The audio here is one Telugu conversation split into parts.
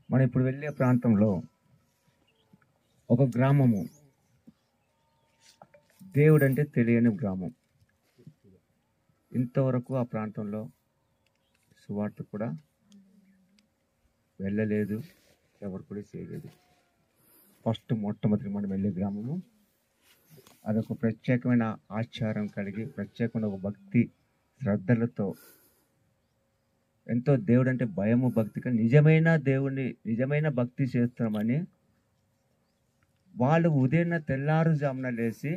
మనం ఇప్పుడు వెళ్ళే ప్రాంతంలో ఒక గ్రామము, దేవుడు అంటే తెలియని గ్రామం. ఇంతవరకు ఆ ప్రాంతంలో సువార్త కూడా వెళ్ళలేదు, ఎవరు కూడా చేయలేదు. మొట్టమొదటి మనం వెళ్ళే గ్రామము అదొక ప్రత్యేకమైన ఆచారం కలిగి, ప్రత్యేకమైన ఒక భక్తి శ్రద్ధలతో, ఎంతో దేవుడు అంటే భయము భక్తి కానీ నిజమైన భక్తి చేస్తామని వాళ్ళు ఉదయం తెల్లారుజామున లేచి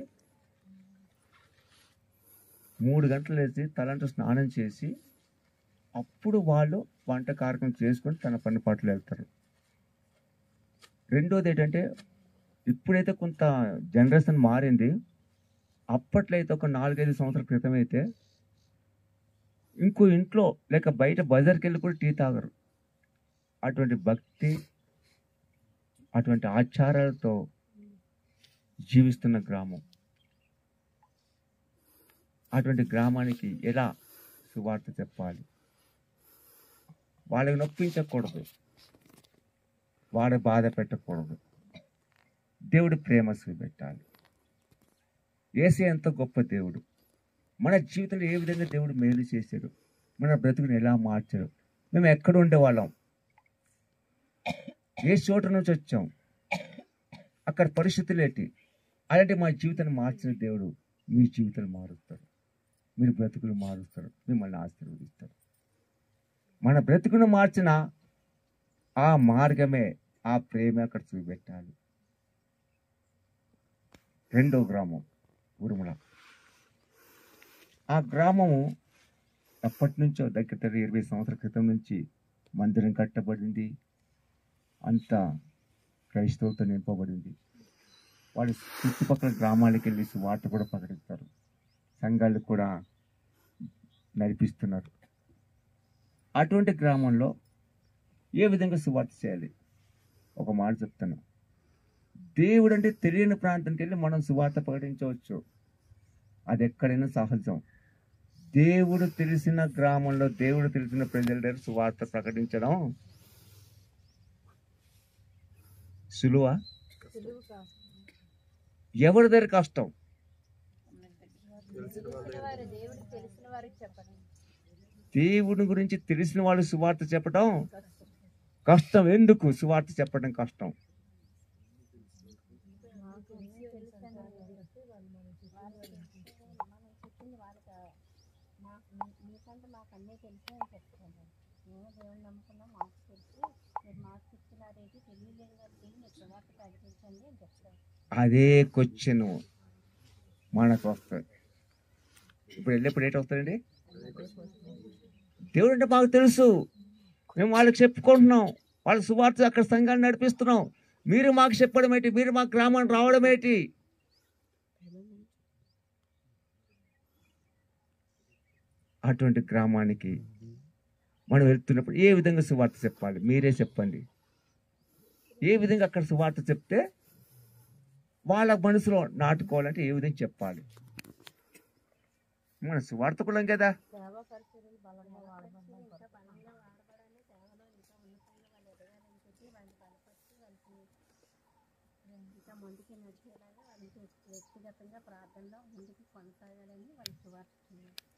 3 గంటలు లేచి తలంటూ స్నానం చేసి అప్పుడు వాళ్ళు వంట కార్యక్రమం చేసుకొని తన పని పాటలు వెళ్తారు. రెండోది ఏంటంటే, ఇప్పుడైతే కొంత జనరేషన్ మారింది. అప్పట్లో అయితే ఒక 4-5 సంవత్సరాల క్రితం అయితే ఇంకో ఇంట్లో లేక బయట బజార్కి వెళ్ళి కూడా టీ తాగరు. అటువంటి భక్తి, అటువంటి ఆచారాలతో జీవిస్తున్న గ్రామం. అటువంటి గ్రామానికి ఎలా సువార్త చెప్పాలి? వాళ్ళకి నొప్పించకూడదు, వాడు బాధ పెట్టకూడదు, దేవుడి ప్రేమ చూపెట్టాలి. యేసయ్య ఎంత గొప్ప దేవుడు, మన జీవితంలో ఏ విధంగా దేవుడు మేలు చేశాడు, మన బ్రతుకుని ఎలా మార్చాడు, మేము ఎక్కడ ఉండేవాళ్ళం, ఏ చోట నుంచి వచ్చాం, అక్కడ పరిస్థితులు ఏంటి, అలాంటి మా జీవితాన్ని మార్చిన దేవుడు మీ జీవితాలు మారుస్తారు, మీరు బ్రతుకులు మారుస్తారు, మిమ్మల్ని ఆశీర్వదిస్తారు. మన బ్రతుకును మార్చిన ఆ మార్గమే, ఆ ప్రేమ అక్కడ చూపెట్టాలి. రెండో గ్రామం ఉరుముల. ఆ గ్రామము ఎప్పటి నుంచో దగ్గర 20 సంవత్సరాల క్రితం నుంచి మందిరం కట్టబడింది, అంతా క్రైస్తవులతో నింపబడింది. వాళ్ళు చుట్టుపక్కల గ్రామాలకు వెళ్ళి సువార్త కూడా ప్రకటిస్తారు, సంఘాలు కూడా నడిపిస్తున్నారు. అటువంటి గ్రామంలో ఏ విధంగా సువార్త చేయాలి? ఒక మాట చెప్తాను. దేవుడు అంటే తెలియని ప్రాంతానికి వెళ్ళి మనం సువార్త ప్రకటించవచ్చు, అది ఎక్కడైనా సహజం. దేవుడు తెలిసిన గ్రామంలో, దేవుడు తెలిసిన ప్రజల దగ్గర సువార్త ప్రకటించడం సులువా? ఎవరి దగ్గర కష్టం? దేవుని గురించి తెలిసిన వాళ్ళు సువార్త చెప్పడం కష్టం. ఎందుకు సువార్త చెప్పడం కష్టం? అదే క్వశ్చన్ మనకు వస్తుంది. ఇప్పుడు వెళ్ళేప్పుడు ఏంటి వస్తుందండి? దేవుడు అంటే మాకు తెలుసు, మేము వాళ్ళకి చెప్పుకుంటున్నాం, వాళ్ళ సువార్త అక్కడ సంఘాన్ని నడిపిస్తున్నాం, మీరు మాకు చెప్పడం ఏంటి, మీరు మా గ్రామానికి రావడం ఏంటి? అటువంటి గ్రామానికి మనం వెళ్తున్నప్పుడు ఏ విధంగా సువార్త చెప్పాలి? మీరే చెప్పండి. ఏ విధంగా అక్కడ సువార్త చెప్తే వాళ్ళ మనసులో నాటుకోవాలంటే ఏ విధంగా చెప్పాలి? మన సువార్తకులం కదా.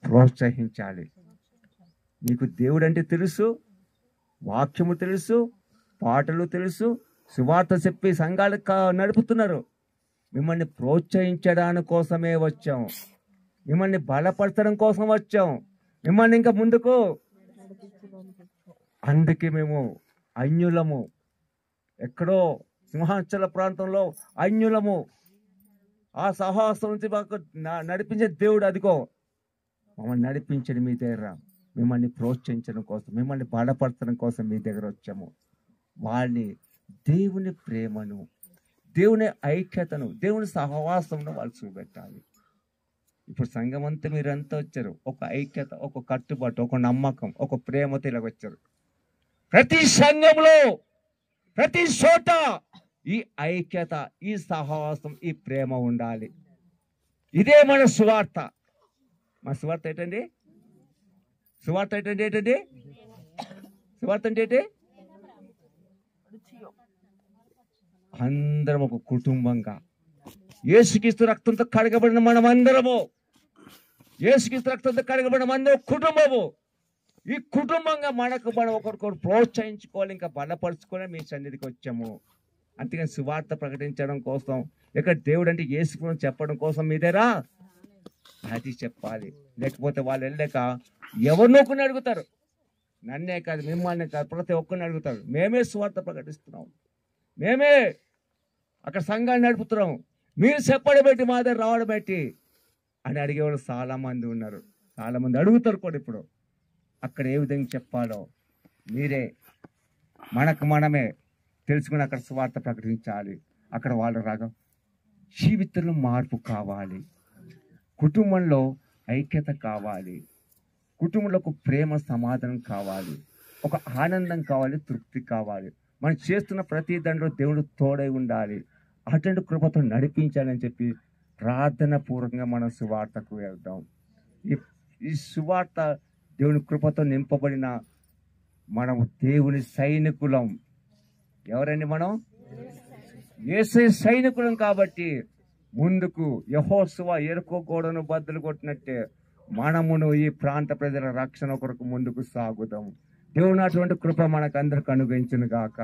ప్రోత్సహించాలి. మీకు దేవుడు అంటే తెలుసు, వాక్యము తెలుసు, పాటలు తెలుసు, సువార్త చెప్పి సంఘాలకు నడుపుతున్నారు. మిమ్మల్ని ప్రోత్సహించడానికి కోసమే వచ్చాం, మిమ్మల్ని బలపరచడం కోసం వచ్చాం, మిమ్మల్ని ఇంకా ముందుకు. అందుకే మేము అన్యులము, ఎక్కడో సింహాచల ప్రాంతంలో అన్యులము, ఆ సహవాసం నుంచి మాకు నడిపించే దేవుడు అదిగో మమ్మల్ని నడిపించడం మీ దగ్గర, మిమ్మల్ని ప్రోత్సహించడం కోసం, మిమ్మల్ని బలపరచడం కోసం మీ దగ్గర వచ్చాము. వాళ్ళని దేవుని ప్రేమను, దేవుని ఐక్యతను, దేవుని సహవాసంలో వాళ్ళు చూపెట్టాలి. ఇప్పుడు సంఘం అంతా మీరంతా వచ్చారు, ఒక ఐక్యత, ఒక కట్టుబాటు, ఒక నమ్మకం, ఒక ప్రేమతో ఇలా వచ్చారు. ప్రతి సంఘంలో, ప్రతి చోట ఈ ఐక్యత, ఈ సహవాసం, ఈ ప్రేమ ఉండాలి. ఇదే మన సువార్త. మన సువార్త ఏంటండి? సువార్త ఏంటండి? సువార్త అంటే ఏంటి? అందరం ఒక కుటుంబంగా యేసుక్రీస్తు రక్తంతో కడగబడిన మనమందరము, యేసుక్రీస్తు రక్తంతో కడగబడిన మందరం కుటుంబము. ఈ కుటుంబంగా మనం ఒకరికొకరు ప్రోత్సహించుకోవాలి, ఇంకా బలపరుచుకొని మీ సన్నిధికి వచ్చాము. అంతేగాని సువార్త ప్రకటించడం కోసం, ఇక్కడ దేవుడు అంటే యేసు చెప్పడం కోసం మీదేరా అది చెప్పాలి. లేకపోతే వాళ్ళు వెళ్ళాక ఎవరినో కొన్ని అడుగుతారు, నన్నే కాదు మిమ్మల్ని కాదు ప్రతి ఒక్కరిని అడుగుతారు. మేమే సువార్త ప్రకటిస్తున్నాం, మేమే అక్కడ సంఘాన్ని నడుపుతున్నాం, మీరు చెప్పడం పెట్టి మా దగ్గర రావడం పెట్టి అని అడిగేవాళ్ళు చాలామంది ఉన్నారు. చాలామంది అడుగుతారు కూడా. ఇప్పుడు అక్కడ ఏ విధంగా చెప్పాలో మీరే మనమే తెలుసుకుని అక్కడ సువార్త ప్రకటించాలి. అక్కడ వాళ్ళు రాగా జీవితంలో మార్పు కావాలి, కుటుంబంలో ఐక్యత కావాలి, కుటుంబంలో ఒక ప్రేమ సమాధానం కావాలి, ఒక ఆనందం కావాలి, తృప్తి కావాలి. మనం చేస్తున్న ప్రతి దాంట్లో దేవుడు తోడై ఉండాలి, అటువంటి కృపతో నడిపించాలని చెప్పి ప్రార్థన పూర్వకంగా మనం సువార్తకు వెళ్దాం. ఈ సువార్త దేవుని కృపతో నింపబడిన మనము దేవుని సైనికులం. ఎవరండి మనం? యేసే సైనికులం. కాబట్టి ముందుకు యెహోషువ యెరికో గోడను బద్దలు కొట్టినట్టే మనమును ఈ ప్రాంత ప్రజల రక్షణ కొరకు ముందుకు సాగుదాం. దేవుని అటువంటి కృప మనకు అందరికి అనుగ్రహించును గాక.